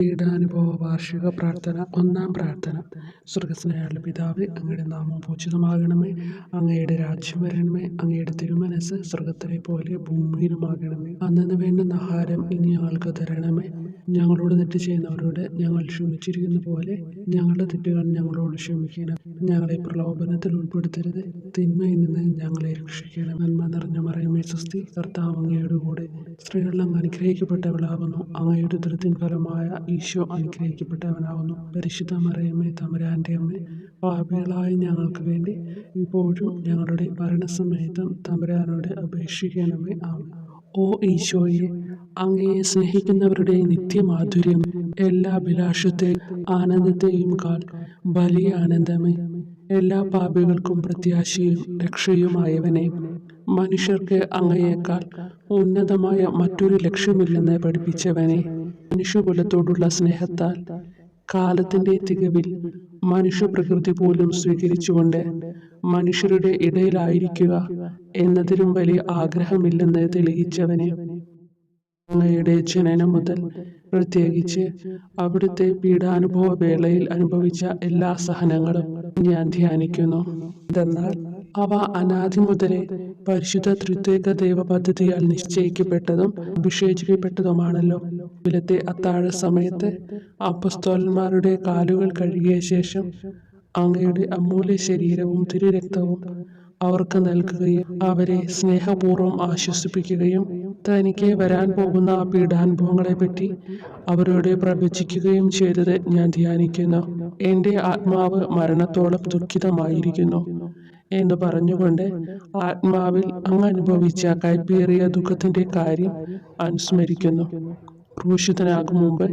പീഡാനുഭവ വാർഷിക പ്രാർത്ഥന. ഒന്നാം പ്രാർത്ഥന. സ്വർഗ്ഗസ്ഥനായ പിതാവേ, അങ്ങയുടെ നാമം പൂജിതമാകണമേ. അങ്ങയുടെ രാജ്യം വരണമേ. അങ്ങയുടെ തിരുമനസ്സ് സ്വർഗ്ഗത്തിലെ പോലെ ഭൂമിയിലുമാകണമേ. അന്നന്ന് വേണ്ടുന്ന ആഹാരം ഇനി ഞങ്ങൾക്ക് തരണമേ. ഞങ്ങളോട് തെറ്റ് ചെയ്യുന്നവരോട് ഞങ്ങൾ ക്ഷമിച്ചിരിക്കുന്ന പോലെ ഞങ്ങളുടെ തെറ്റുകൾ ഞങ്ങളോട് ക്ഷമിക്കണം. ഞങ്ങളെ പ്രലോഭനത്തിൽ ഉൾപ്പെടുത്തരുത്, തിന്മയിൽ നിന്ന് ഞങ്ങളെ രക്ഷിക്കണം. നന്മ നിറഞ്ഞ മറിയമേ സ്വസ്തി, കർത്താവ് അങ്ങയുടെ കൂടെ സ്ത്രീകളിൽ അങ്ങ് അനുഗ്രഹിക്കപ്പെട്ടവളാകുന്നു. അങ്ങയുടെ ഉദരത്തിൻ ഫലമായ ഈശോ അനുഗ്രഹിക്കപ്പെട്ടവനാകുന്നു. പരിശുദ്ധ മറിയമേ, തമ്പുരാന്റെ അമ്മേ, പാപികളായ ഞങ്ങൾക്ക് വേണ്ടി ഇപ്പോഴും ഞങ്ങളുടെ മരണസമയത്തും തമ്പുരാനോട് അപേക്ഷിക്കണമേ. ആമേൻ. ഓ ഈശോയെ, അങ്ങയെ സ്നേഹിക്കുന്നവരുടെ നിത്യമാധുര്യം, എല്ലാ അഭിലാഷത്തെയും ആനന്ദത്തെയും കാൾ വലിയ ആനന്ദമേ. എല്ലാ പാപികൾക്കും പ്രത്യാശയും രക്ഷയുമായവനെ, മനുഷ്യർക്ക് അങ്ങയേക്കാൾ ഉന്നതമായ മറ്റൊരു ലക്ഷ്യമില്ലെന്ന് പഠിപ്പിച്ചവനെ, മനുഷ്യകുലത്തോടുള്ള സ്നേഹത്താൽ കാലത്തിന്റെ തികവിൽ മനുഷ്യപ്രകൃതി പോലും സ്വീകരിച്ചുകൊണ്ട് മനുഷ്യരുടെ ഇടയിലായിരിക്കുക എന്നതിലും വലിയ ആഗ്രഹമില്ലെന്ന് തെളിയിച്ചവനെ, അങ്ങയുടെ ജനനം മുതൽ പ്രത്യേകിച്ച് അവിടുത്തെ പീഡാനുഭവ വേളയിൽ അനുഭവിച്ച എല്ലാ സഹനങ്ങളും ഞാൻ ധ്യാനിക്കുന്നു. എന്തെന്നാൽ അവ അനാദി മുതലേ പരിശുദ്ധ ത്രിത്വൈക ദൈവ പദ്ധതിയാൽ നിശ്ചയിക്കപ്പെട്ടതും അഭിഷേചിക്കപ്പെട്ടതുമാണല്ലോ. ഇവിലത്തെ അത്താഴ സമയത്ത് അപ്പസ്തോലന്മാരുടെ കാലുകൾ കഴുകിയ ശേഷം അങ്ങയുടെ അമൂല്യ ശരീരവും തിരുരക്തവും അവർക്ക് നൽകുകയും അവരെ സ്നേഹപൂർവ്വം ആശ്വസിപ്പിക്കുകയും തനിക്ക് വരാൻ പോകുന്ന പീഡാനുഭവങ്ങളെ പറ്റി അവരോട് പ്രവചിക്കുകയും ചെയ്തത് ഞാൻ ധ്യാനിക്കുന്നു. എൻ്റെ ആത്മാവ് മരണത്തോളം ദുഃഖിതമായിരിക്കുന്നു എന്ന് പറഞ്ഞുകൊണ്ട് ആത്മാവിൽ അങ്ങ് അനുഭവിച്ച കൈപ്പേറിയ ദുഃഖത്തിന്റെ കാര്യം അനുസ്മരിക്കുന്നു. ക്രൂശിതനാകും മുമ്പ്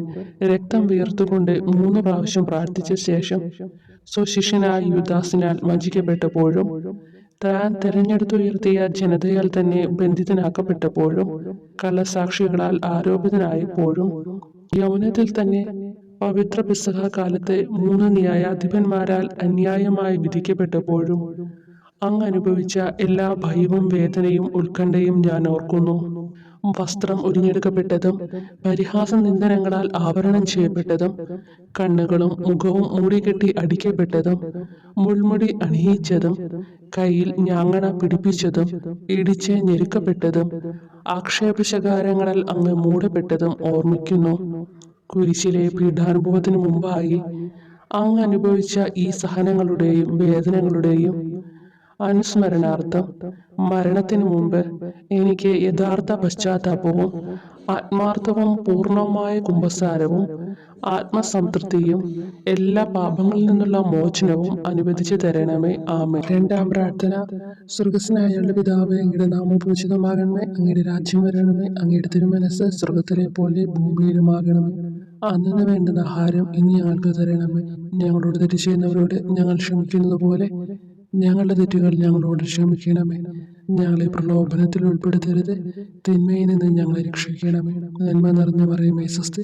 രക്തം വീർത്തുകൊണ്ട് 3 പ്രാവശ്യം പ്രാർത്ഥിച്ച ശേഷം സ്വശിഷ്യനായ യൂദാസിനാൽ വഞ്ചിക്കപ്പെട്ടപ്പോഴും താൻ തെരഞ്ഞെടുത്തുയർത്തിയ ജനതയാൽ തന്നെ ബന്ധിതനാക്കപ്പെട്ടപ്പോഴും കള്ളസാക്ഷികളാൽ ആരോപിതനായപ്പോഴും യൗവനത്തിൽ തന്നെ പവിത്ര പെസഹ കാലത്ത് 3 ന്യായാധിപന്മാരാൽ അന്യായമായി വിധിക്കപ്പെട്ടപ്പോഴും അങ്ങ് അനുഭവിച്ച എല്ലാ ഭയവും വേദനയും ഉത്കണ്ഠയും ഞാൻ ഓർക്കുന്നു. വസ്ത്രം ഉരിഞ്ഞെടുക്കപ്പെട്ടതും പരിഹാസ നിന്ദനങ്ങളാൽ ആവരണം ചെയ്യപ്പെട്ടതും കണ്ണുകളും മുഖവും മൂടിക്കെട്ടി അടിക്കപ്പെട്ടതും മുൾമുടി അണിയിച്ചതും കയ്യിൽ ഞാങ്ങണ പിടിപ്പിച്ചതും ഇടിച്ച് ഞെരുക്കപ്പെട്ടതും ആക്ഷേപശകാരങ്ങളാൽ അങ്ങ് മൂടപ്പെട്ടതും ഓർമ്മിക്കുന്നു. കുരിശിലെ പീഡാനുഭവത്തിനു മുമ്പായി അങ്ങ് അനുഭവിച്ച ഈ സഹനങ്ങളുടെയും വേദനകളുടെയും അനുസ്മരണാർത്ഥം മരണത്തിനു മുമ്പ് എനിക്ക് യഥാർത്ഥ പശ്ചാത്താപവും ആത്മാർത്ഥവും പൂർണ്ണവുമായ കുമ്പസാരവും ആത്മസംതൃപ്തിയും എല്ലാ പാപങ്ങളിൽ നിന്നുള്ള മോചനവും അനുവദിച്ചു തരണമേ. ആമേൻ. രണ്ടാം പ്രാർത്ഥന. സ്വർഗ്ഗസ്ഥനായ പിതാവേ, അങ്ങയുടെ നാമം പൂജിതമാകണമേ. അങ്ങയുടെ രാജ്യം വരണമേ. അങ്ങയുടെ തിരുമനസ്സ് സ്വർഗ്ഗത്തിലെ പോലെ ഭൂമിയിലുമാകണമേ. അന്നന്ന് വേണ്ടുന്ന ആഹാരം ഇനി ഞങ്ങൾക്ക് തരണമേ. ഞങ്ങളോട് തെറ്റ് ചെയ്യുന്നവരോട് ഞങ്ങൾ ക്ഷമിക്കുന്നത് പോലെ ഞങ്ങളുടെ തെറ്റുകൾ ഞങ്ങളോട് ക്ഷമിക്കണമേ. ഞങ്ങളെ പ്രലോഭനത്തിൽ ഉൾപ്പെടുത്തരുത്, തിന്മയിൽ നിന്ന് ഞങ്ങളെ രക്ഷിക്കണമേ. നന്മ നിറഞ്ഞ മറിയമേ സ്വസ്തി,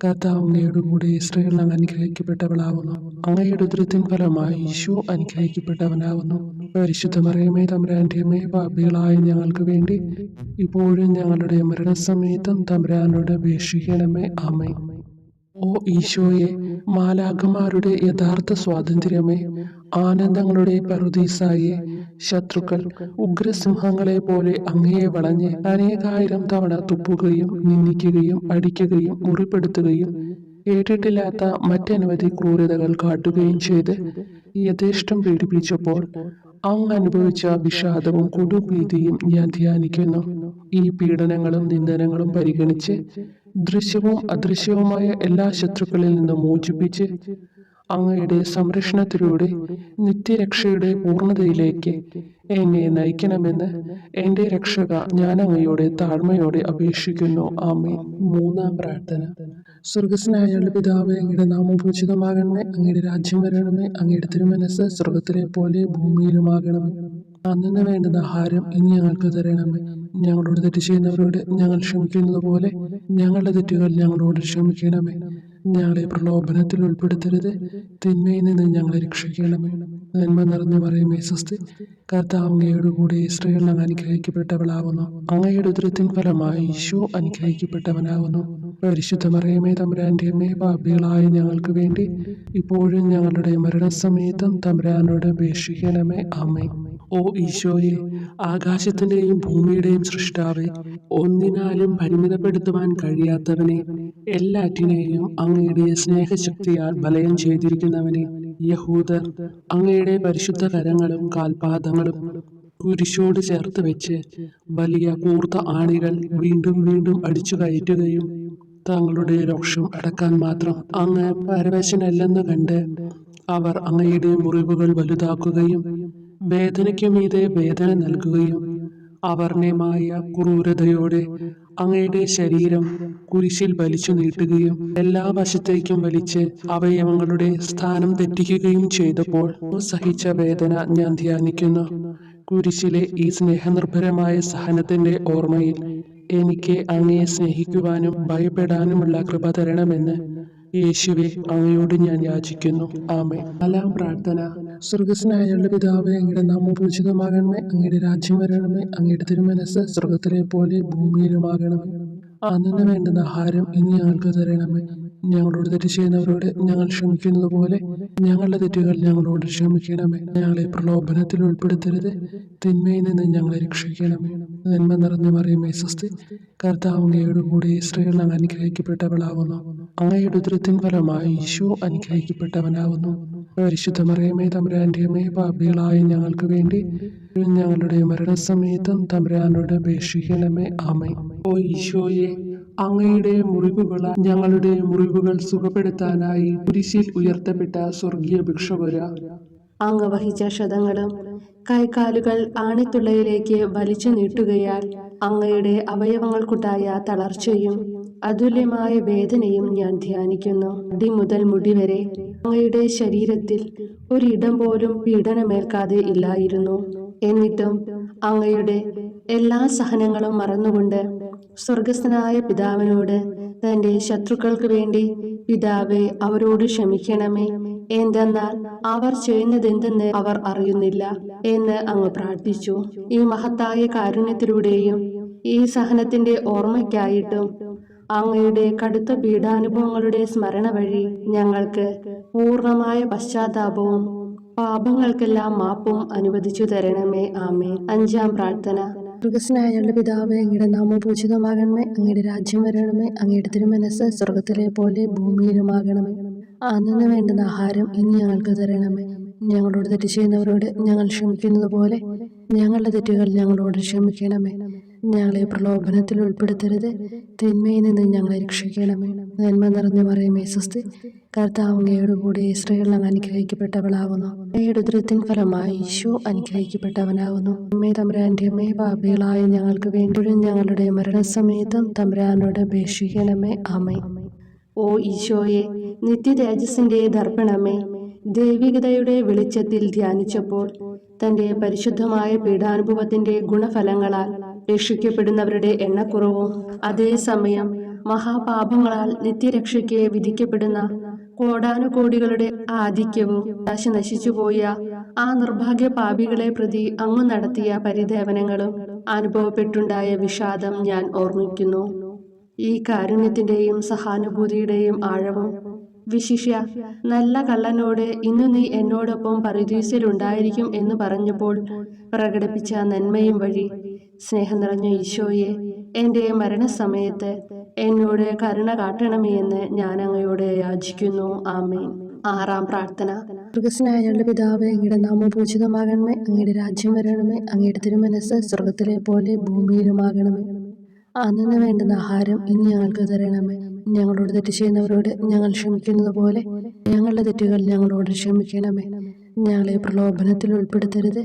കർത്താവ് അങ്ങയുടെ കൂടെ സ്ത്രീകളിൽ അങ്ങ് അനുഗ്രഹിക്കപ്പെട്ടവളാകുന്നു. അങ്ങയുടെ ഉദരത്തിൻ ഫലമായി ഈശോ അനുഗ്രഹിക്കപ്പെട്ടവനാകുന്നു. പരിശുദ്ധ മറിയമേ, തമ്പുരാന്റെ അമ്മേ, പാപികളായ ഞങ്ങൾക്ക് വേണ്ടി ഇപ്പോഴും ഞങ്ങളുടെ മരണസമയത്തും തമ്പുരാനോട് അപേക്ഷിക്കണമേ. ആമേൻ. ഓ ഈശോയെ, മാലാഖമാരുടെ യഥാർത്ഥ സ്വാതന്ത്ര്യമേ, ആനന്ദങ്ങളുടെ പറുദീസായെ, ശത്രുക്കൾ ഉഗ്രസിംഹങ്ങളെ പോലെ അങ്ങയെ വളഞ്ഞ് അനേകായിരം തവണ തുപ്പുകയും നിന്ദിക്കുകയും അടിക്കുകയും മുറിപ്പെടുത്തുകയും കേട്ടിട്ടില്ലാത്ത മറ്റനവധി ക്രൂരതകൾ കാട്ടുകയും ചെയ്ത് യഥേഷ്ടം പീഡിപ്പിച്ചപ്പോൾ അങ്ങ് അനുഭവിച്ച വിഷാദവും കൊടുഭീതിയും ഞാൻ ധ്യാനിക്കുന്നു. ഈ പീഡനങ്ങളും നിന്ദനങ്ങളും പരിഗണിച്ച് ദൃശ്യവും അദൃശ്യവുമായ എല്ലാ ശത്രുക്കളിൽ നിന്നും മോചിപ്പിച്ച് അങ്ങയുടെ സംരക്ഷണത്തിലൂടെ നിത്യരക്ഷയുടെ പൂർണ്ണതയിലേക്ക് എന്നെ നയിക്കണമെന്ന് എൻ്റെ രക്ഷക ഞാൻ അങ്ങയോടെ താഴ്മയോടെ അപേക്ഷിക്കുന്നു. ആമേൻ. മൂന്നാം പ്രാർത്ഥന. സ്വർഗ്ഗസ്ഥനായ പിതാവേ, അങ്ങയുടെ നാമം പൂജിതമാകണമേ. അങ്ങയുടെ രാജ്യം വരണമേ. അങ്ങയുടെ തിരുമനസ്സ് സ്വർഗ്ഗത്തിലെ പോലെ ഭൂമിയിലുമാകണമേ. അന്നന്ന് വേണ്ടുന്ന ആഹാരം ഇനി ഞങ്ങൾക്ക് തരണമേ. ഞങ്ങളോട് തെറ്റ് ചെയ്യുന്നവരോട് ഞങ്ങൾ ക്ഷമിക്കുന്നത് പോലെ ഞങ്ങളുടെ തെറ്റുകൾ ഞങ്ങളോട് ക്ഷമിക്കണമേ. ഞങ്ങളെ പ്രലോഭനത്തിൽ ഉൾപ്പെടുത്തരുത്, തിന്മയിൽ നിന്ന് ഞങ്ങളെ രക്ഷിക്കണമേ. നന്മ നിറഞ്ഞ മറിയമേ സ്വസ്തി, കർത്താവ് അങ്ങയോട് കൂടെ സ്ത്രീകൾ അങ്ങ് അനുഗ്രഹിക്കപ്പെട്ടവളാകുന്നു. അങ്ങയുടെ ഉദരത്തിൻ ഫലമായി ഈശോ അനുഗ്രഹിക്കപ്പെട്ടവനാകുന്നു. പരിശുദ്ധ മറിയമേ തമ്പുരാന്റെ അമ്മേ, പാപികളായ ഞങ്ങൾക്ക് വേണ്ടി ഇപ്പോഴും ഞങ്ങളുടെ മരണസമയത്തും തമ്പുരാനോട് അപേക്ഷിക്കണമേ. ആമേൻ. ഓ ഈശോയെ, ആകാശത്തിന്റെയും ഭൂമിയുടെയും സൃഷ്ടാവേ, ഒന്നിനാലും പരിമിതപ്പെടുത്തുവാൻ കഴിയാത്തവനെ, എല്ലാറ്റിനെയും അങ്ങയുടെ സ്നേഹശക്തിയാൽ വലയം ചെയ്തിരിക്കുന്നവനെ, യഹൂദർ അങ്ങയുടെ പരിശുദ്ധ കരങ്ങളും കാൽപാദങ്ങളും കുരിശോട് ചേർത്ത് വെച്ച് വലിയ കൂർത്ത ആണികൾ വീണ്ടും വീണ്ടും അടിച്ചു കയറ്റുകയും തങ്ങളുടെ രോഷം അടക്കാൻ മാത്രം അങ്ങ് പരവശനല്ലെന്ന് കണ്ട് അവർ അങ്ങയുടെ മുറിവുകൾ വലുതാക്കുകയും വേദനയ്ക്കു മീതെ വേദന നൽകുകയും അവർണ്യമായ ക്രൂരതയോടെ അങ്ങയുടെ ശരീരം കുരിശിൽ വലിച്ചു നീട്ടുകയും എല്ലാ വശത്തേക്കും വലിച്ച് അവയവങ്ങളുടെ സ്ഥാനം തെറ്റിക്കുകയും ചെയ്തപ്പോൾ സഹിച്ച വേദന ഞാൻ ധ്യാനിക്കുന്നു. കുരിശിലെ ഈ സ്നേഹനിർഭരമായ സഹനത്തിന്റെ ഓർമ്മയിൽ എനിക്ക് അങ്ങയെ സ്നേഹിക്കുവാനും ഭയപ്പെടാനുമുള്ള കൃപ തരണമെന്ന് യേശുവെ അങ്ങയോട് ഞാൻ യാചിക്കുന്നു. ആമേൻ. നാലാം പ്രാർത്ഥന. സ്വർഗസ്നായ ഞങ്ങളുടെ പിതാവേ, അങ്ങയുടെ നാമം പൂജിതമാകണമേ, അങ്ങയുടെ രാജ്യം വരണമേ, അങ്ങയുടെ തിരുമനസ്സ് സ്വർഗത്തിലെ പോലെ ഭൂമിയിലുമാകണമേ. അന്നു വേണ്ടുന്ന ആഹാരം ഇനി ഞങ്ങൾക്ക് തരണമേ. ഞങ്ങളോട് തെറ്റ് ചെയ്യുന്നവരോട് ഞങ്ങൾ ക്ഷമിക്കുന്നത് പോലെ ഞങ്ങളുടെ തെറ്റുകൾ ഞങ്ങളോട് ക്ഷമിക്കണമേ. ഞങ്ങളെ പ്രലോഭനത്തിൽ ഉൾപ്പെടുത്തരുത്, തിന്മയിൽ നിന്ന് ഞങ്ങളെ രക്ഷിക്കണമേ. നന്മ നിറഞ്ഞ മറിയമേ സ്വസ്തി, കർത്താവ് അങ്ങയോട് കൂടെ സ്ത്രീകൾ അങ്ങ് അനുഗ്രഹിക്കപ്പെട്ടവളാകുന്നു. അങ്ങയുടെ ഉദരത്തിൻ ഫലമായി ഈശോ അനുഗ്രഹിക്കപ്പെട്ടവനാകുന്നു. പരിശുദ്ധ മറിയമേ തമ്പുരാന്റെ അമ്മേ, പാപികളായ ഞങ്ങൾക്ക് വേണ്ടി ഞങ്ങളുടെ മരണസമയത്തും തമ്പുരാനോട് അപേക്ഷിക്കണമേ. ആമേൻ. ഓ ഈശോയെ, അങ്ങയുടെ മുറിവുകളാൽ ഞങ്ങളുടെ മുറിവുകൾ സുഖപ്പെടുത്താനായി കുരിശിൽ ഉയർത്തപ്പെട്ട സ്വർഗീയ ഭിക്ഷുകര, അങ്ങ് വഹിച്ച ക്ഷതങ്ങളും കൈകാലുകൾ ആണിത്തുള്ളയിലേക്ക് വലിച്ചു നീട്ടുകയാൽ അങ്ങയുടെ അവയവങ്ങൾക്കുണ്ടായ തളർച്ചയും അതുല്യമായ വേദനയും ഞാൻ ധ്യാനിക്കുന്നു. അടി മുതൽ മുടി വരെ അങ്ങയുടെ ശരീരത്തിൽ ഒരിടം പോലും പീഡനമേൽക്കാതെ ഇല്ലായിരുന്നു. എന്നിട്ടും അങ്ങയുടെ എല്ലാ സഹനങ്ങളും മറന്നുകൊണ്ട് സ്വർഗസ്ഥനായ പിതാവിനോട് തന്റെ ശത്രുക്കൾക്ക് വേണ്ടി പിതാവേ അവരോട് ക്ഷമിക്കണമേ, എന്തെന്നാൽ അവർ ചെയ്യുന്നതെന്തെന്ന് അവർ അറിയുന്നില്ല എന്ന് അങ്ങ് പ്രാർത്ഥിച്ചു. ഈ മഹത്തായ കാരുണ്യത്തിലൂടെയും ഈ സഹനത്തിന്റെ ഓർമ്മയ്ക്കായിട്ടും അങ്ങയുടെ കടുത്ത പീഡാനുഭവങ്ങളുടെ സ്മരണ വഴി ഞങ്ങൾക്ക് പൂർണ്ണമായ പശ്ചാത്താപവും പാപങ്ങൾക്കെല്ലാം മാപ്പും അനുവദിച്ചു തരണമേ. ആമേൻ. അഞ്ചാം പ്രാർത്ഥന. സ്വർഗസ്നായ ഞങ്ങളുടെ പിതാവേ, അങ്ങയുടെ നാമം പൂജിതമാകണമേ, അങ്ങയുടെ രാജ്യം വരണമേ, അങ്ങയുടെ തിരുമനസ്സ് സ്വർഗത്തിലെ പോലെ ഭൂമിയിലുമാകണമേ. അന്നു വേണ്ടുന്ന ആഹാരം ഇനി ഞങ്ങൾക്ക് തരണമേ. ഞങ്ങളോട് തെറ്റ് ചെയ്യുന്നവരോട് ഞങ്ങൾ ക്ഷമിക്കുന്നത് പോലെ ഞങ്ങളുടെ തെറ്റുകൾ ഞങ്ങളോട് ക്ഷമിക്കണമേ. ഞങ്ങളെ പ്രലോഭനത്തിൽ ഉൾപ്പെടുത്തരുത്, തിന്മയിൽ നിന്ന് ഞങ്ങളെ രക്ഷിക്കണമേ. നന്മ നിറഞ്ഞ മറിയമേ സ്വസ്തി, കർത്താവ് അങ്ങയോട് കൂടെ സ്ത്രീകൾ അങ്ങ് അനുഗ്രഹിക്കപ്പെട്ടവളാകുന്നു. അങ്ങയുടെ ഉദരത്തിൻ ഫലമായി ഈശോ അനുഗ്രഹിക്കപ്പെട്ടവനാകുന്നു. അമ്മേ തമ്പുരാന്റെ അമ്മേ, പാപികളായ ഞങ്ങൾക്ക് വേണ്ടിയും ഞങ്ങളുടെ മരണസമയത്തും തമ്പുരാനോട് അപേക്ഷിക്കണമേ. ആമേൻ. ഓ ഈശോയെ, നിത്യതേജസ്സിന്റെ ദർപ്പണമേ, ദൈവികതയുടെ വെളിച്ചത്തിൽ ധ്യാനിച്ചപ്പോൾ തന്റെ പരിശുദ്ധമായ പീഡാനുഭവത്തിന്റെ ഗുണഫലങ്ങളാൽ രക്ഷിക്കപ്പെടുന്നവരുടെ എണ്ണക്കുറവും അതേസമയം മഹാപാപങ്ങളാൽ നിത്യരക്ഷയ്ക്ക് വിധിക്കപ്പെടുന്ന കോടാനുകോടികളുടെ ആധിക്യവും നശിച്ചുപോയ ആ നിർഭാഗ്യ പാപികളെ പ്രതി അങ്ങ് നടത്തിയ പരിദേവനങ്ങളും അനുഭവപ്പെട്ടുണ്ടായ വിഷാദം ഞാൻ ഓർമ്മിക്കുന്നു. ഈ കാരുണ്യത്തിന്റെയും സഹാനുഭൂതിയുടെയും ആഴവും വിശിഷ്യ നല്ല കള്ളനോട് ഇന്നു നീ എന്നോടൊപ്പം പറുദീസയിലുണ്ടായിരിക്കും എന്ന് പറഞ്ഞപ്പോൾ പ്രകടിപ്പിച്ച നന്മയും വഴി സ്നേഹം നിറഞ്ഞ ഈശോയെ, എൻ്റെ മരണസമയത്ത് എന്നോട് കരുണ കാട്ടണമേ എന്ന് ഞാൻ അങ്ങയോട് യാചിക്കുന്നു. ആമേൻ. ആറാം പ്രാർത്ഥന. സ്വർഗസ്നായ ഞങ്ങളുടെ പിതാവേ, അങ്ങയുടെ നാമം പൂജിതമാകണമേ, അങ്ങയുടെ രാജ്യം വരണമേ, അങ്ങയുടെ തിരുമനസ്സ് സ്വർഗത്തിലെ പോലെ ഭൂമിയിലുമാകണമേ. അന്നു വേണ്ടുന്ന ആഹാരം ഇനി ഞങ്ങൾക്ക് തരണമേ. ഞങ്ങളോട് തെറ്റ് ചെയ്യുന്നവരോട് ഞങ്ങൾ ക്ഷമിക്കുന്നത് പോലെ ഞങ്ങളുടെ തെറ്റുകൾ ഞങ്ങളോട് ക്ഷമിക്കണമേ. ഞങ്ങളെ പ്രലോഭനത്തിൽ ഉൾപ്പെടുത്തരുത്,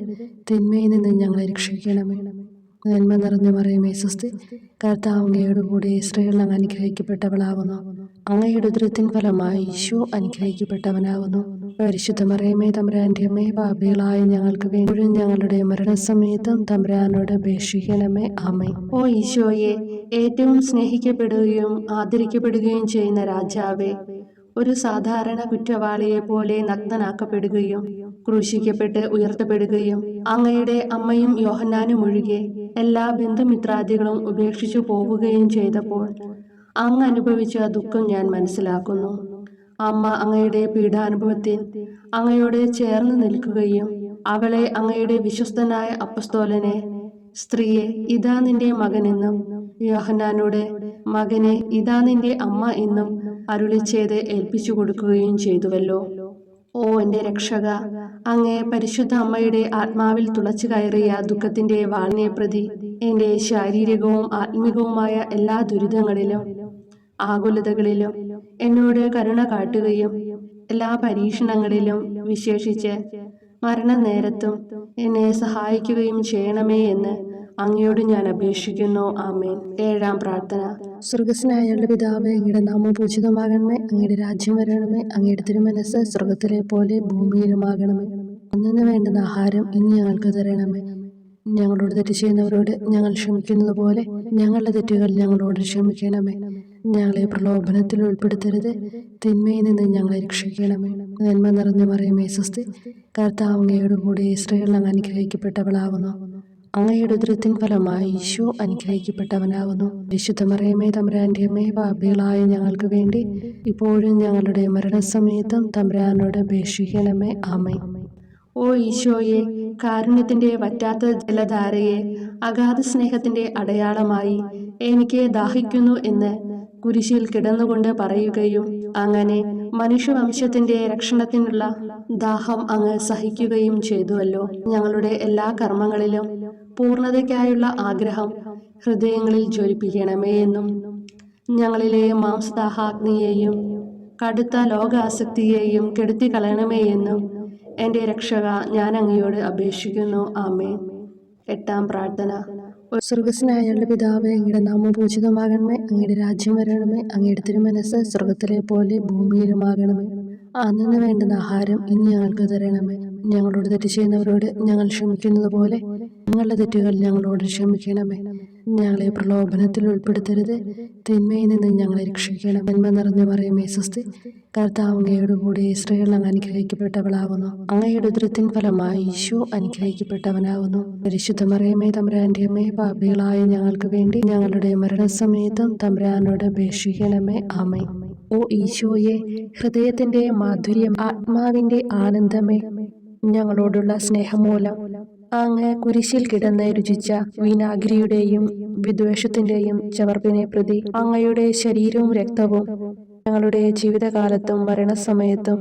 തിന്മയിൽ നിന്ന് ഞങ്ങളെ രക്ഷിക്കണമേ. നന്മ നിറഞ്ഞ മറിയമേ സ്വസ്തി, കർത്താവ് അങ്ങയോട് കൂടെ സ്ത്രീകൾ അങ്ങ് അനുഗ്രഹിക്കപ്പെട്ടവളാകുന്നു. അങ്ങയുടെ ഉദരത്തിൻ ഫലമായി ഈശോ അനുഗ്രഹിക്കപ്പെട്ടവനാകുന്നു. പരിശുദ്ധ മറിയമേ തമ്പുരാന്റെ അമ്മേ, പാപികളായ ഞങ്ങൾക്ക് വേണ്ടി ഞങ്ങളുടെ മരണസമയത്തും തമ്പുരാനോട് അപേക്ഷിക്കണമേ. ആമേൻ. ഓ ഈശോയെ, ഏറ്റവും സ്നേഹിക്കപ്പെടുകയും ആദരിക്കപ്പെടുകയും ചെയ്യുന്ന രാജാവേ, ഒരു സാധാരണ കുറ്റവാളിയെ പോലെ നഗ്നനാക്കപ്പെടുകയും ക്രൂശിക്കപ്പെട്ട് ഉയർത്തപ്പെടുകയും അങ്ങയുടെ അമ്മയും യോഹന്നാനും ഒഴികെ എല്ലാ ബന്ധുമിത്രാദികളും ഉപേക്ഷിച്ചു പോവുകയും ചെയ്തപ്പോൾ അങ്ങ് അനുഭവിച്ച ദുഃഖം ഞാൻ മനസ്സിലാക്കുന്നു. അമ്മ അങ്ങയുടെ പീഡാനുഭവത്തിൽ അങ്ങയോട് ചേർന്ന് നിൽക്കുകയും അവളെ അങ്ങയുടെ വിശ്വസ്തനായ അപ്പസ്തോലനെ, സ്ത്രീയെ ഇതാ നിന്റെ മകനെന്നും യോഹന്നാനോട്, മകനെ ഇതാ നിന്റെ അമ്മ എന്നും അരുളിച്ചെയ്ത് ഏൽപ്പിച്ചു കൊടുക്കുകയും ചെയ്തുവല്ലോ. ഓ എൻ്റെ രക്ഷക, അങ്ങേ പരിശുദ്ധ അമ്മയുടെ ആത്മാവിൽ തുളച്ചു കയറിയ ദുഃഖത്തിന്റെ വാളിനെ പ്രതി എൻ്റെ ശാരീരികവും ആത്മികവുമായ എല്ലാ ദുരിതങ്ങളിലും ആകുലതകളിലും എന്നോട് കരുണ കാട്ടുകയും എല്ലാ പരീക്ഷണങ്ങളിലും വിശേഷിച്ച് മരണനേരത്തും എന്നെ സഹായിക്കുകയും ചെയ്യണമേ എന്ന് അങ്ങയോട് ഞാൻ അപേക്ഷിക്കുന്നു. ആമേൻ. 7-ാം പ്രാർത്ഥന. സ്വർഗസ്നായ പിതാവേ, അങ്ങയുടെ നാമം പൂജിതമാകണമേ. അങ്ങയുടെ രാജ്യം വരണമേ. അങ്ങയുടെ തിരുമനസ്സ് സ്വർഗത്തിലെ പോലെ ഭൂമിയിലുമാകണമേ. അന്നു വേണ്ടുന്ന ആഹാരം ഇനി ഞങ്ങൾക്ക് തരണമേ. ഞങ്ങളോട് തെറ്റ് ചെയ്യുന്നവരോട് ഞങ്ങൾ ക്ഷമിക്കുന്നത് പോലെ ഞങ്ങളുടെ തെറ്റുകൾ ഞങ്ങളോട് ക്ഷമിക്കണമേ. ഞങ്ങളെ പ്രലോഭനത്തിൽ ഉൾപ്പെടുത്തരുത്, തിന്മയിൽ നിന്ന് ഞങ്ങളെ രക്ഷിക്കണമേ. നന്മ നിറഞ്ഞ മറിയമേ സ്വസ്തി, കർത്താവ് അങ്ങയോട് കൂടെ സ്ത്രീകൾ അങ്ങ് അനുഗ്രഹിക്കപ്പെട്ടവളാകുന്നു. അങ്ങയുടെ ഉദരത്തിൻ ഫലമായി ഈശോ അനുഗ്രഹിക്കപ്പെട്ടവനാകുന്നു. വിശുദ്ധ മറിയമേ തമ്പുരാന്റെ അമ്മേ, പാപികളായ ഞങ്ങൾക്ക് വേണ്ടി ഇപ്പോഴും ഞങ്ങളുടെ മരണസമയത്തും തമ്പുരാനോട് അപേക്ഷിക്കണമേ. ആമേൻ. ഓ ഈശോയെ, കാരുണ്യത്തിന്റെ വറ്റാത്ത ജലധാരയെ അഗാധ സ്നേഹത്തിന്റെ അടയാളമായി എനിക്ക് ദാഹിക്കുന്നു എന്ന് കുരിശിൽ കിടന്നുകൊണ്ട് പറയുകയും അങ്ങനെ മനുഷ്യവംശത്തിന്റെ രക്ഷണത്തിനുള്ള ദാഹം അങ്ങ് സഹിക്കുകയും ചെയ്തുവല്ലോ. ഞങ്ങളുടെ എല്ലാ കർമ്മങ്ങളിലും പൂർണ്ണതയ്ക്കായുള്ള ആഗ്രഹം ഹൃദയങ്ങളിൽ ജ്വലിപ്പിക്കണമേ എന്നും ഞങ്ങളിലെ മാംസദാഹാഗ്നിയെയും കടുത്ത ലോകാസക്തിയെയും കെടുത്തി കളയണമേ എന്നും എൻ്റെ രക്ഷക ഞാൻ അങ്ങയോട് അപേക്ഷിക്കുന്നു. ആമേൻ. 8-ാം പ്രാർത്ഥന. സ്വർഗസ്നായ പിതാവേ, അങ്ങയുടെ നാമം പൂജിതമാകണമേ. അങ്ങയുടെ രാജ്യം വരണമേ. അങ്ങയുടെ തിരുമനസ്സ് സ്വർഗത്തിലെ പോലെ ഭൂമിയിലുമാകണമേ. അന്നു വേണ്ടുന്ന ആഹാരം ഇനി ഞങ്ങൾക്ക് തരണമേ. ഞങ്ങളോട് തെറ്റ് ചെയ്യുന്നവരോട് ഞങ്ങൾ ക്ഷമിക്കുന്നത് പോലെ ഞങ്ങളുടെ തെറ്റുകൾ ഞങ്ങളോട് ക്ഷമിക്കണമേ. ഞങ്ങളെ പ്രലോഭനത്തിൽ ഉൾപ്പെടുത്തരുത്, തിന്മയിൽ നിന്ന് ഞങ്ങളെ രക്ഷിക്കണം. നന്മ നിറഞ്ഞ മറിയമേ സ്വസ്തി, കർത്താവ് അങ്ങയോട് കൂടെ സ്ത്രീകൾ അങ്ങ് അനുഗ്രഹിക്കപ്പെട്ടവളാകുന്നു. അങ്ങയുടെ ഉദരത്തിൻ ഫലമായി ഈശോ അനുഗ്രഹിക്കപ്പെട്ടവനാകുന്നു. പരിശുദ്ധ മറിയമേ തമ്പുരാന്റെ അമ്മേ, പാപികളായ ഞങ്ങൾക്ക് വേണ്ടി ഞങ്ങളുടെ മരണസമയത്തും തമ്പുരാനോട് അപേക്ഷിക്കണമേ. ആമേൻ. ഓ ഈശോയെ, ഹൃദയത്തിന്റെ മാധുര്യം, ആത്മാവിന്റെ ആനന്ദമേ, ഞങ്ങളോടുള്ള സ്നേഹം മൂലം അങ്ങ് കുരിശിൽ കിടന്ന് രുചിച്ച വിനാഗിരിയുടെയും വിദ്വേഷത്തിന്റെയും ചവർപ്പിനെ പ്രതി അങ്ങയുടെ ശരീരവും രക്തവും ഞങ്ങളുടെ ജീവിതകാലത്തും മരണസമയത്തും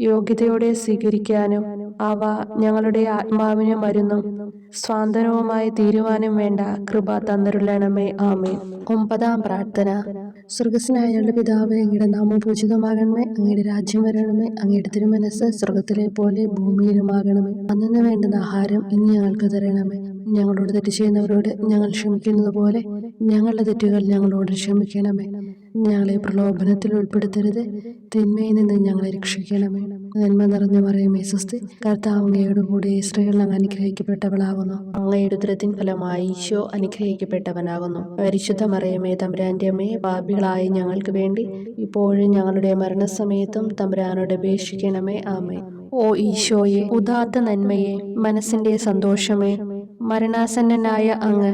യോഗ്യതയോടെ സ്വീകരിക്കാനും അവ ഞങ്ങളുടെ ആത്മാവിന് മരുന്നും സ്വാന്തനവുമായി തീരുവാനും വേണ്ട കൃപ തന്നരുളണമേ. ആമേൻ. 9-ാം പ്രാർത്ഥന. സ്വർഗസ്നായ പിതാവേ, അങ്ങയുടെ നാമം പൂജിതമാകണമേ. അങ്ങയുടെ രാജ്യം വരണമേ. അങ്ങയുടെ തിരുമനസ്സ് സ്വർഗത്തിലെ പോലെ ഭൂമിയിലുമാകണമേ. അന്നു വേണ്ടുന്ന ആഹാരം ഇനി ഞങ്ങൾക്ക് തരണമേ. ഞങ്ങളോട് തെറ്റ് ചെയ്യുന്നവരോട് ഞങ്ങൾ ക്ഷമിക്കുന്നത് പോലെ ഞങ്ങളുടെ തെറ്റുകൾ ഞങ്ങളോട് ക്ഷമിക്കണമേ. ഞങ്ങളെ പ്രലോഭനത്തിൽ ഉൾപ്പെടുത്തരുത്, തിന്മയിൽ നിന്ന് ഞങ്ങളെ രക്ഷിക്കണമേ. നന്മ നിറഞ്ഞ മറിയമേ സ്വസ്തി, കർത്താവ് അങ്ങയോട് കൂടെ സ്ത്രീകൾ അങ്ങ് അനുഗ്രഹിക്കപ്പെട്ടവളാകുന്നു. അങ്ങയുടെ ഉദരത്തിൻ ഫലമായി ഈശോ അനുഗ്രഹിക്കപ്പെട്ടവനാകുന്നു. പരിശുദ്ധ മറിയമേ തമ്പുരാന്റെ അമ്മേ, പാപികളായ ഞങ്ങൾക്ക് വേണ്ടി ഇപ്പോഴും ഞങ്ങളുടെ മരണസമയത്തും തമ്പുരാനോട് അപേക്ഷിക്കണമേ. ആമേൻ. ഓ ഈശോയെ, ഉദാത്ത നന്മയെ, മനസ്സിന്റെ സന്തോഷമേ, മരണാസന്നനായ അങ്ങ്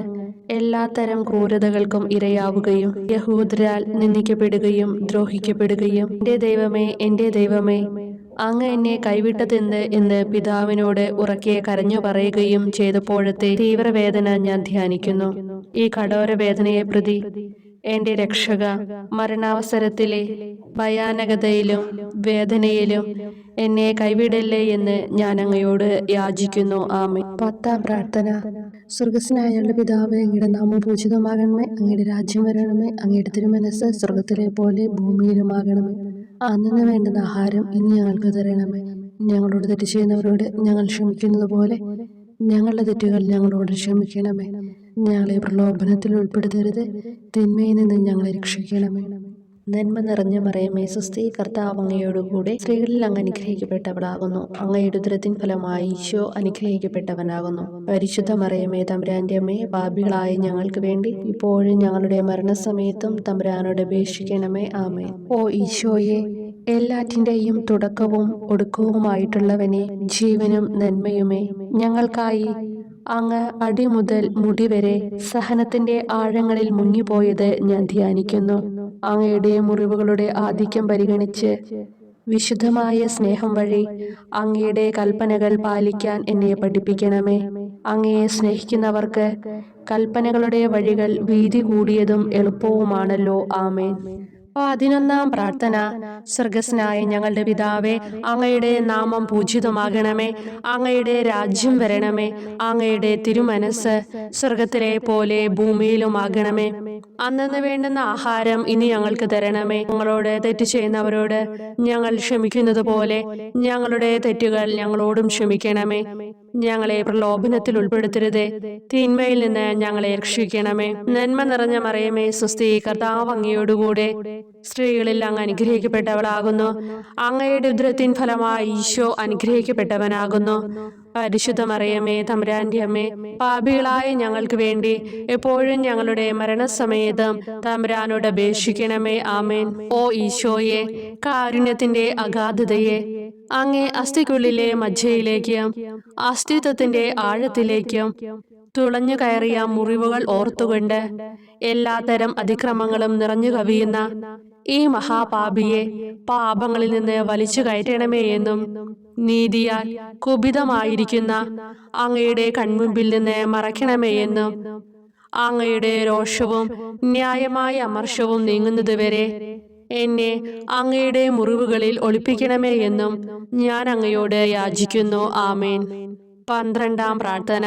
എല്ലാത്തരം ക്രൂരതകൾക്കും ഇരയാവുകയും യഹൂദരാൽ നിന്ദിക്കപ്പെടുകയും ദ്രോഹിക്കപ്പെടുകയും എൻ്റെ ദൈവമേ അങ്ങ് എന്നെ കൈവിട്ടതെന്ത് എന്ന് പിതാവിനോട് ഉറക്കെ കരഞ്ഞു പറയുകയും ചെയ്തപ്പോഴത്തെ തീവ്രവേദന ഞാൻ ധ്യാനിക്കുന്നു. ഈ കഠോര വേദനയെ പ്രതി എൻ്റെ രക്ഷക, മരണാവസരത്തിലെ ഭയാനകതയിലും വേദനയിലും എന്നെ കൈവിടല്ലേ എന്ന് ഞാൻ അങ്ങയോട് യാചിക്കുന്നു. ആമേൻ. 10-ാം പ്രാർത്ഥന. സ്വർഗസ്നായ പിതാവേ, അങ്ങയുടെ നാമം പൂജിതമാകണമേ. അങ്ങയുടെ രാജ്യം വരണമേ. അങ്ങയുടെ തിരുമനസ്സ് സ്വർഗത്തിലെ പോലെ ഭൂമിയിലുമാകണമേ. അന്നു വേണ്ടുന്ന ആഹാരം ഇനി ഞങ്ങൾക്ക് തരണമേ. ഞങ്ങളോട് തെറ്റ് ചെയ്യുന്നവരോട് ഞങ്ങൾ ക്ഷമിക്കുന്നത് പോലെ ഞങ്ങളുടെ തെറ്റുകൾ ഞങ്ങളോട് ക്ഷമിക്കണമേ. ഞങ്ങളെ പ്രലോഭനത്തിൽ ഉൾപ്പെടുത്തരുത്. തിന്മയിൽ നിന്ന് ഞങ്ങളെ രക്ഷിക്കണമേ. നന്മ നിറഞ്ഞ മറിയമേ സ്വസ്തി, കർത്താവ് അങ്ങയോടുകൂടെ സ്ത്രീകളിൽ അങ്ങ് അനുഗ്രഹിക്കപ്പെട്ടവളാകുന്നു. അങ്ങയുടെ ഉദരത്തിൻ ഫലമായി ഈശോ അനുഗ്രഹിക്കപ്പെട്ടവനാകുന്നു. പരിശുദ്ധ മറിയമേ തമ്പുരാന്റെ അമ്മേ, പാപികളായ ഞങ്ങൾക്ക് വേണ്ടി ഇപ്പോഴും ഞങ്ങളുടെ മരണസമയത്തും തമ്പുരാനോട് അപേക്ഷിക്കണമേ. ആമേൻ. ഓ ഈശോയെ, എല്ലാറ്റിൻ്റെയും തുടക്കവും ഒടുക്കവുമായിട്ടുള്ളവനെ, ജീവനും നന്മയുമേ, ഞങ്ങൾക്കായി അങ്ങ് അടിമുതൽ മുടിവരെ സഹനത്തിന്റെ ആഴങ്ങളിൽ മുങ്ങിപ്പോയത് ഞാൻ ധ്യാനിക്കുന്നു. അങ്ങയുടെ മുറിവുകളുടെ ആധിക്യം പരിഗണിച്ച് വിശുദ്ധമായ സ്നേഹം വഴി അങ്ങയുടെ കൽപ്പനകൾ പാലിക്കാൻ എന്നെ പഠിപ്പിക്കണമേ. അങ്ങയെ സ്നേഹിക്കുന്നവർക്ക് കൽപ്പനകളുടെ വഴികൾ വീതി കൂടിയതും എളുപ്പവുമാണല്ലോ. ആമേൻ. 11-ാം പ്രാർത്ഥന. സ്വർഗസ്നായ ഞങ്ങളുടെ പിതാവേ, അങ്ങയുടെ നാമം പൂജിതമാകണമേ. അങ്ങയുടെ രാജ്യം വരണമേ. അങ്ങയുടെ തിരുമനസ് സ്വർഗത്തിലെ പോലെ ഭൂമിയിലുമാകണമേ. അന്നന്ന് വേണ്ടുന്ന ആഹാരം ഇനി ഞങ്ങൾക്ക് തരണമേ. ഞങ്ങളോട് തെറ്റ് ചെയ്യുന്നവരോട് ഞങ്ങൾ ക്ഷമിക്കുന്നത് പോലെ ഞങ്ങളുടെ തെറ്റുകൾ ഞങ്ങളോടും ക്ഷമിക്കണമേ. ഞങ്ങളെ പ്രലോഭനത്തിൽ ഉൾപ്പെടുത്തരുതേ, തിന്മയിൽ നിന്ന് ഞങ്ങളെ രക്ഷിക്കണമേ. നന്മ നിറഞ്ഞ മറിയമേ സ്വസ്തി, കർത്താവ് അങ്ങയോടുകൂടെ സ്ത്രീകളിൽ അങ്ങ് അനുഗ്രഹിക്കപ്പെട്ടവളാകുന്നു. അങ്ങയുടെ ഉദരത്തിൻ ഫലമായി ഈശോ അനുഗ്രഹിക്കപ്പെട്ടവനാകുന്നു. പരിശുദ്ധ മറിയമേ തമ്പുരാന്റെ അമ്മേ, പാപികളായ ഞങ്ങൾക്ക് വേണ്ടി എപ്പോഴും ഞങ്ങളുടെ മരണസമയത്തും തമ്പുരാനോട് അപേക്ഷിക്കണമേ. ആമേൻ. ഓ ഈശോയെ, കാരുണ്യത്തിന്റെ അഗാധതയെ, അങ്ങേ അസ്ഥിക്കുള്ളിലെ മജ്ജയിലേക്കും അസ്തിത്വത്തിന്റെ ആഴത്തിലേക്കും തുളഞ്ഞു കയറിയ മുറിവുകൾ ഓർത്തുകൊണ്ട് എല്ലാത്തരം അതിക്രമങ്ങളും നിറഞ്ഞു കവിയുന്ന ഈ മഹാപാപിയെ പാപങ്ങളിൽ നിന്ന് വലിച്ചു കയറ്റണമേ എന്നും, നീതിയാൽ കുപിതമായിരിക്കുന്ന അങ്ങയുടെ കൺമുമ്പിൽ നിന്ന് മറയ്ക്കണമേ എന്നും, അങ്ങയുടെ രോഷവും ന്യായമായ അമർഷവും നീങ്ങുന്നതുവരെ എന്നെ അങ്ങയുടെ മുറിവുകളിൽ ഒളിപ്പിക്കണമേ എന്നും ഞാൻ അങ്ങയോട് യാചിക്കുന്നു. ആമേൻ. 12-ാം പ്രാർത്ഥന.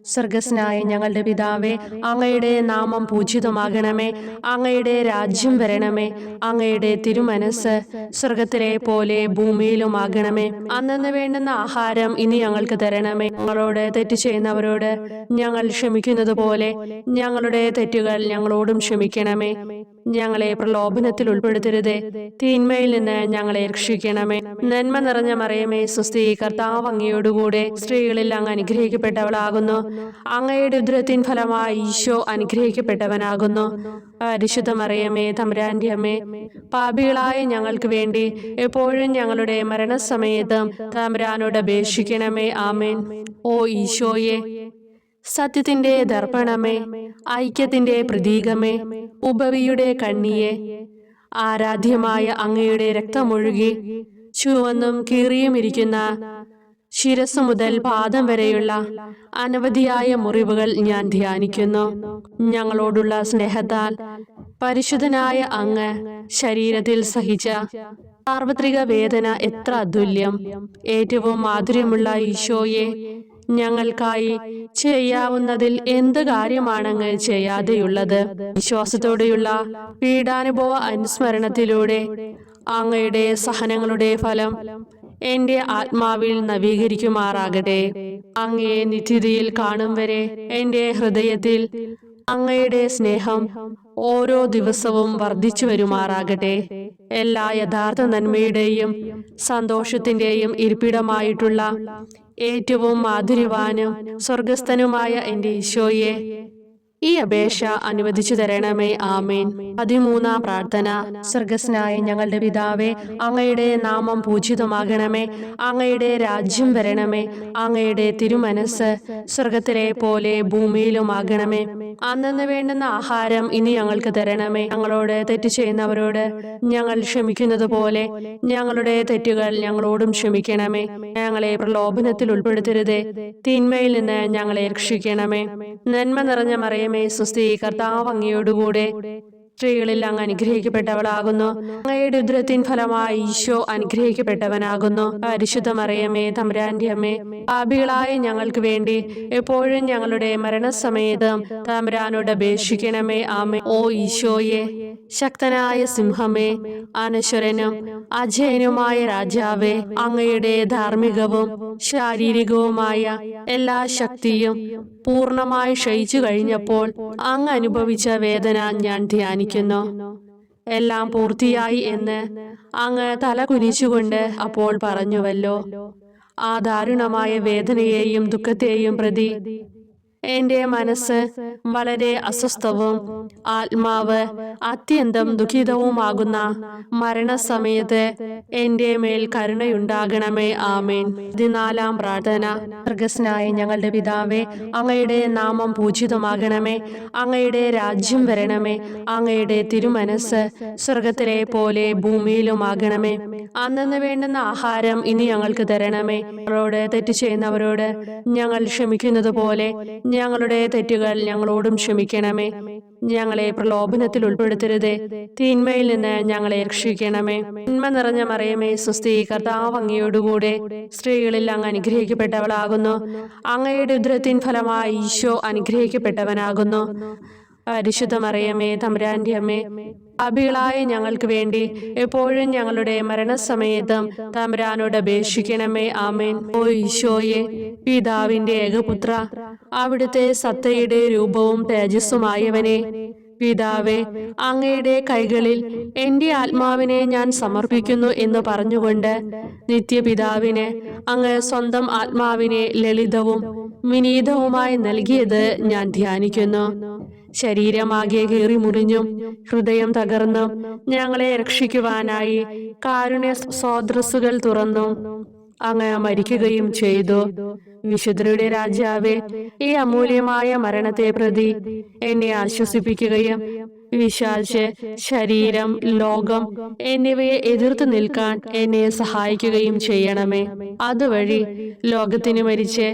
സ്വർഗസ്നായ ഞങ്ങളുടെ പിതാവേ, അങ്ങയുടെ നാമം പൂജിതമാകണമേ. അങ്ങയുടെ രാജ്യം വരണമേ. അങ്ങയുടെ തിരുമനസ് സ്വർഗത്തിലെ പോലെ ഭൂമിയിലുമാകണമേ. അന്നന്ന് വേണ്ടുന്ന ആഹാരം ഇനി ഞങ്ങൾക്ക് തരണമേ. ഞങ്ങളോട് തെറ്റ് ചെയ്യുന്നവരോട് ഞങ്ങൾ ക്ഷമിക്കുന്നത് പോലെ ഞങ്ങളുടെ തെറ്റുകൾ ഞങ്ങളോടും ക്ഷമിക്കണമേ. ഞങ്ങളെ പ്രലോഭനത്തിൽ ഉൾപ്പെടുത്തരുതേ, തിന്മയിൽ നിന്ന് ഞങ്ങളെ രക്ഷിക്കണമേ. നന്മ നിറഞ്ഞ മറിയമേ സ്വസ്തി, കർത്താവ് അങ്ങയോടുകൂടെ സ്ത്രീകളിൽ അങ്ങ് അനുഗ്രഹിക്കപ്പെട്ടവളാകുന്നു. അങ്ങയുടെ ഉദരത്തിൻ ഫലമായി ഈശോ അനുഗ്രഹിക്കപ്പെട്ടവനാകുന്നു. പരിശുദ്ധ മറിയമേ തമ്പുരാന്റെ അമ്മേ, പാപികളായ ഞങ്ങൾക്ക് വേണ്ടി എപ്പോഴും ഞങ്ങളുടെ മരണസമയത്തും തമ്പുരാനോട് അപേക്ഷിക്കണമേ. ആമേൻ. ഓ ഈശോയെ, സത്യത്തിന്റെ ദർപ്പണമേ, ഐക്യത്തിന്റെ പ്രതീകമേ, ഉപവിയുടെ കണ്ണിയെ, ആരാധ്യമായ അങ്ങയുടെ രക്തമൊഴുകി ചുവന്നും കീറിയുമിരിക്കുന്ന ശിരസ് മുതൽ പാദം വരെയുള്ള അനവധിയായ മുറിവുകൾ ഞാൻ ധ്യാനിക്കുന്നു. ഞങ്ങളോടുള്ള സ്നേഹത്താൽ പരിശുദ്ധനായ അങ്ങ് ശരീരത്തിൽ സഹിച്ച സാർവത്രിക വേദന എത്ര അതുല്യം. ഏറ്റവും മാധുര്യമുള്ള ഈശോയെ, ഞങ്ങൾക്കായി ചെയ്യാവുന്നതിൽ എന്ത് കാര്യമാണങ്ങ് ചെയ്യാതെയുള്ളത്? വിശ്വാസത്തോടെയുള്ള പീഡാനുഭവ അനുസ്മരണത്തിലൂടെ അങ്ങയുടെ സഹനങ്ങളുടെ ഫലം എന്റെ ആത്മാവിൽ നവീകരിക്കുമാറാകട്ടെ. അങ്ങയെ നിത്യതയിൽ കാണും വരെ എന്റെ ഹൃദയത്തിൽ അങ്ങയുടെ സ്നേഹം ഓരോ ദിവസവും വർദ്ധിച്ചു വരുമാറാകട്ടെ. എല്ലാ യഥാർത്ഥ നന്മയുടെയും സന്തോഷത്തിന്റെയും ഇരിപ്പിടമായിട്ടുള്ള ഏറ്റവും മാധുര്യവാനും സ്വർഗസ്ഥനുമായ എന്റെ ഈശോയെ, ഈ അപേക്ഷ അനുവദിച്ചു തരണമേ. ആമേൻ. 13-ാം പ്രാർത്ഥന. സ്വർഗസ്നായ ഞങ്ങളുടെ പിതാവേ, അങ്ങയുടെ നാമം പൂജിതമാകണമേ. അങ്ങയുടെ രാജ്യം വരണമേ. അങ്ങയുടെ തിരുമനസ് സ്വർഗത്തിലെ പോലെ ഭൂമിയിലുമാകണമേ. അന്നന്ന് വേണ്ടുന്ന ആഹാരം ഇനി ഞങ്ങൾക്ക് തരണമേ. ഞങ്ങളോട് തെറ്റ് ചെയ്യുന്നവരോട് ഞങ്ങൾ ക്ഷമിക്കുന്നത് പോലെ ഞങ്ങളുടെ തെറ്റുകൾ ഞങ്ങളോടും ക്ഷമിക്കണമേ. ഞങ്ങളെ പ്രലോഭനത്തിൽ ഉൾപ്പെടുത്തരുതേ, തിന്മയിൽ നിന്ന് ഞങ്ങളെ രക്ഷിക്കണമേ. നന്മ നിറഞ്ഞ മറിയമേ സ്വസ്തി, കർത്താവ് അങ്ങയോടുകൂടെ സ്ത്രീകളിൽ അങ്ങ് അനുഗ്രഹിക്കപ്പെട്ടവളാകുന്നു. അങ്ങയുടെ ഉദരത്തിൻ ഫലമായി ഈശോ അനുഗ്രഹിക്കപ്പെട്ടവനാകുന്നു. പരിശുദ്ധ മറിയമേ തമ്പുരാന്റെ അമ്മേ, പാപികളായ ഞങ്ങൾക്ക് വേണ്ടി എപ്പോഴും ഞങ്ങളുടെ മരണസമയത്തും തമ്പുരാനോട് അപേക്ഷിക്കണമേ. ആമേൻ. ഓ ഈശോയെ, ശക്തനായ സിംഹമേ, അനശ്വരനും അജയനുമായ രാജാവേ, അങ്ങയുടെ ധാർമ്മികവും ശാരീരികവുമായ എല്ലാ ശക്തിയും പൂർണ്ണമായി ക്ഷയിച്ചു കഴിഞ്ഞപ്പോൾ അങ്ങ് അനുഭവിച്ച വേദന ഞാൻ ധ്യാനിക്കുന്നു. എല്ലാം പൂർത്തിയായി എന്ന് അങ്ങ് തല കുനിച്ചുകൊണ്ട് അപ്പോൾ പറഞ്ഞുവല്ലോ. ആ ദാരുണമായ വേദനയെയും ദുഃഖത്തെയും പ്രതി എന്റെ മനസ്സ് വളരെ അസ്വസ്ഥവും ആത്മാവ് അത്യന്തം ദുഃഖിതവുമാകുന്ന മരണസമയത്ത് എന്റെ മേൽ കരുണയുണ്ടാകണമേ. ആമേൻ. 14-ാം പ്രാർത്ഥന. സ്വർഗ്ഗസ്ഥനായ ഞങ്ങളുടെ പിതാവേ, അങ്ങയുടെ നാമം പൂജിതമാകണമേ. അങ്ങയുടെ രാജ്യം വരണമേ. അങ്ങയുടെ തിരുമനസ്സ് സ്വർഗത്തിലെ പോലെ ഭൂമിയിലുമാകണമേ. അന്നന്ന് വേണ്ടുന്ന ആഹാരം ഇനി ഞങ്ങൾക്ക് തരണമേ. ഞങ്ങളോട് തെറ്റ് ചെയ്യുന്നവരോട് ഞങ്ങൾ ക്ഷമിക്കുന്നത് പോലെ ഞങ്ങളുടെ തെറ്റുകൾ ഞങ്ങളോടും ക്ഷമിക്കണമേ. ഞങ്ങളെ പ്രലോഭനത്തിൽ ഉൾപ്പെടുത്തരുതേ, തിന്മയിൽ നിന്ന് ഞങ്ങളെ രക്ഷിക്കണമേ. നന്മ നിറഞ്ഞ മറിയമേ സ്വസ്തി, കർത്താവ് അങ്ങയോടുകൂടെ സ്ത്രീകളിൽ അങ്ങ് അനുഗ്രഹിക്കപ്പെട്ടവളാകുന്നു. അങ്ങയുടെ ഉദരത്തിൻ ഫലമായി ഈശോ അനുഗ്രഹിക്കപ്പെട്ടവനാകുന്നു. പരിശുദ്ധ മറിയമേ തമ്പുരാന്റെ അമ്മേ, പാപികളായ ഞങ്ങൾക്ക് വേണ്ടി എപ്പോഴും ഞങ്ങളുടെ മരണസമയത്തും തമ്പുരാനോട് അപേക്ഷിക്കണമേ. ആമേൻ. ഓ ഈശോയെ, പിതാവിന്റെ ഏകപുത്ര, അവിടുത്തെ സത്തയുടെ രൂപവും തേജസ്സുമായവനെ, പിതാവേ, അങ്ങയുടെ കൈകളിൽ എന്റെ ആത്മാവിനെ ഞാൻ സമർപ്പിക്കുന്നു എന്ന് പറഞ്ഞുകൊണ്ട് നിത്യപിതാവിന് അങ്ങ് സ്വന്തം ആത്മാവിനെ ലളിതവും വിനീതവുമായി നൽകിയത് ഞാൻ ധ്യാനിക്കുന്നു. ശരീരമാകെ കീറി മുറിഞ്ഞും ഹൃദയം തകർന്നും ഞങ്ങളെ രക്ഷിക്കുവാനായി കാരുണ്യ സ്രോതസ്സുകൾ തുറന്നും അങ്ങ് മരിക്കുകയും ചെയ്തു. വിശുദ്ധരുടെ രാജാവേ, ഈ അമൂല്യമായ മരണത്തെ പ്രതി എന്നെ ആശ്വസിപ്പിക്കുകയും വിശാലിച്ച് ശരീരം, ലോകം എന്നിവയെ എതിർത്ത് നിൽക്കാൻ എന്നെ സഹായിക്കുകയും ചെയ്യണമേ. അതുവഴി ലോകത്തിന് മരിച്ച്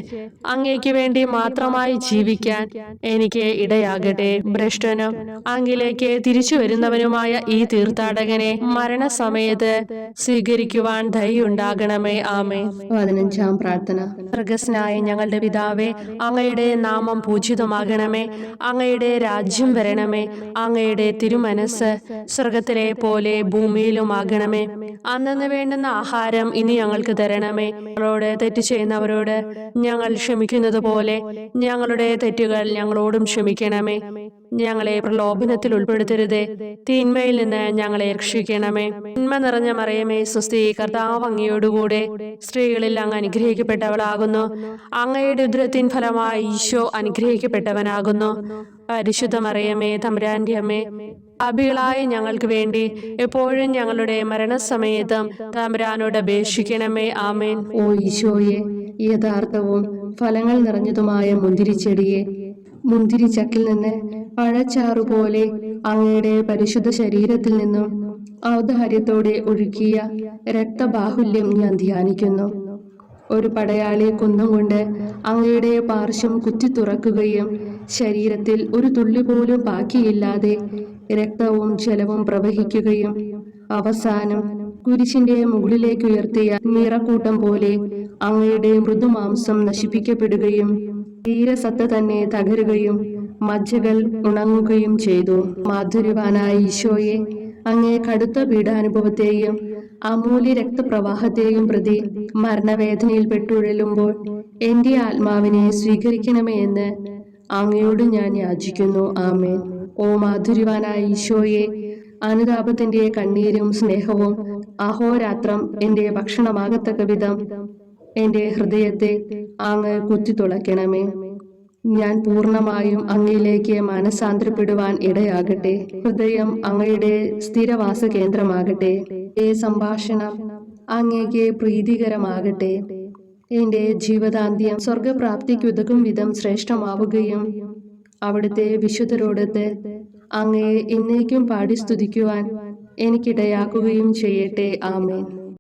അങ്ങേക്ക് വേണ്ടി മാത്രമായി ജീവിക്കാൻ എനിക്ക് ഇടയാകട്ടെ. ഭ്രഷ്ടനും അങ്ങിലേക്ക് തിരിച്ചു വരുന്നവനുമായ ഈ തീർത്ഥാടകനെ മരണസമയത്ത് സ്വീകരിക്കുവാൻ ദയുണ്ടാകണമേ. ആമേൻ. 15-ാം പ്രാർത്ഥന. സ്വർഗ്ഗസ്ഥനായ ഞങ്ങളുടെ പിതാവേ, അങ്ങയുടെ നാമം പൂജിതമാകണമേ. അങ്ങയുടെ രാജ്യം വരണമേ. അങ്ങയുടെ തിരുമനസ്സ് സ്വർഗത്തിലെ പോലെ ഭൂമിയിലുമാകണമേ. അന്നന്ന് വേണ്ടുന്ന ആഹാരം ഇനി ഞങ്ങൾക്ക് തരണമേ. ഞങ്ങളോട് തെറ്റ് ചെയ്യുന്നവരോട് ഞങ്ങൾ ക്ഷമിക്കുന്നത് പോലെ ഞങ്ങളുടെ തെറ്റുകൾ ഞങ്ങളോടും ക്ഷമിക്കണമേ. ഞങ്ങളെ പ്രലോഭനത്തിൽ ഉൾപ്പെടുത്തരുതേ, തിന്മയിൽ നിന്ന് ഞങ്ങളെ രക്ഷിക്കണമേ. നന്മ നിറഞ്ഞ മറിയമേ സ്വസ്തി, കർത്താവ് അങ്ങയോടുകൂടെ സ്ത്രീകളിൽ അങ്ങ് അനുഗ്രഹിക്കപ്പെട്ടവളാകുന്നു. അങ്ങയുടെ ഉദരത്തിൻ ഫലമായി ഈശോ അനുഗ്രഹിക്കപ്പെട്ടവനാകുന്നു. പരിശുദ്ധ മറിയമേ തമ്പുരാന്റെ അമ്മേ, പാപികളായ ഞങ്ങൾക്ക് വേണ്ടി എപ്പോഴും ഞങ്ങളുടെ മരണസമയത്തും തമ്പുരാനോട് അപേക്ഷിക്കണമേ. ആമേൻ. ഓ ഈശോയെ, യഥാർത്ഥവും ഫലങ്ങൾ നിറഞ്ഞതുമായ മുന്തിരിച്ചെടിയെ, മുന്തിരിച്ചക്കിൽ നിന്ന് പഴച്ചാറുപോലെ അങ്ങയുടെ പരിശുദ്ധ ശരീരത്തിൽ നിന്നും ഔദാര്യത്തോടെ ഒഴുക്കിയ രക്തബാഹുല്യം ഞാൻ ധ്യാനിക്കുന്നു. ഒരു പടയാളി കുന്തം കൊണ്ട് അങ്ങയുടെ പാർശ്വം കുത്തി തുറക്കുകയും ശരീരത്തിൽ ഒരു തുള്ളി പോലും ബാക്കിയില്ലാതെ രക്തവും ജലവും പ്രവഹിക്കുകയും അവസാനം കുരിശിന്റെ മുകളിലേക്ക് ഉയർത്തിയ മീറക്കൂട്ടം പോലെ അങ്ങയുടെ മൃദുമാംസം നശിപ്പിക്കപ്പെടുകയും തീരസത്ത തന്നെ തകരുകയും മജ്ജകൾ ഉണങ്ങുകയും ചെയ്തു. മാധുര്യവാനായ ഈശോയെ, അങ്ങേ കടുത്ത പീഡാനുഭവത്തെയും അമൂല്യ രക്തപ്രവാഹത്തെയും പ്രതി മരണവേദനയിൽ പെട്ടുഴലുമ്പോൾ എന്റെ ആത്മാവിനെ സ്വീകരിക്കണമേ എന്ന് അങ്ങയോട് ഞാൻ യാചിക്കുന്നു. ആമേൻ. ഓ മാധുര്യവാനായ ഈശോയെ, അനുതാപത്തിന്റെ കണ്ണീരും സ്നേഹവും അഹോരാത്രം എന്റെ ഭക്ഷണമാകത്തക്ക വിധം എന്റെ ഹൃദയത്തെ അങ്ങ് കുത്തിത്തുളയ്ക്കണമേ. ഞാൻ പൂർണ്ണമായും അങ്ങയിലേക്ക് മനസാന്തരപ്പെടുവാൻ ഇടയാകട്ടെ. ഹൃദയം അങ്ങയുടെ സ്ഥിരവാസ കേന്ദ്രമാകട്ടെ. ഈ സംഭാഷണം അങ്ങേക്ക് പ്രീതികരമാകട്ടെ. എന്റെ ജീവതാന്ത്യം സ്വർഗപ്രാപ്തിക്കുതകും വിധം ശ്രേഷ്ഠമാവുകയും അവിടുത്തെ വിശുദ്ധരോടൊത്ത് അങ്ങയെ എന്നേക്കും പാടി സ്തുതിക്കുവാൻ എനിക്കിടയാക്കുകയും ചെയ്യട്ടെ. ആമേൻ.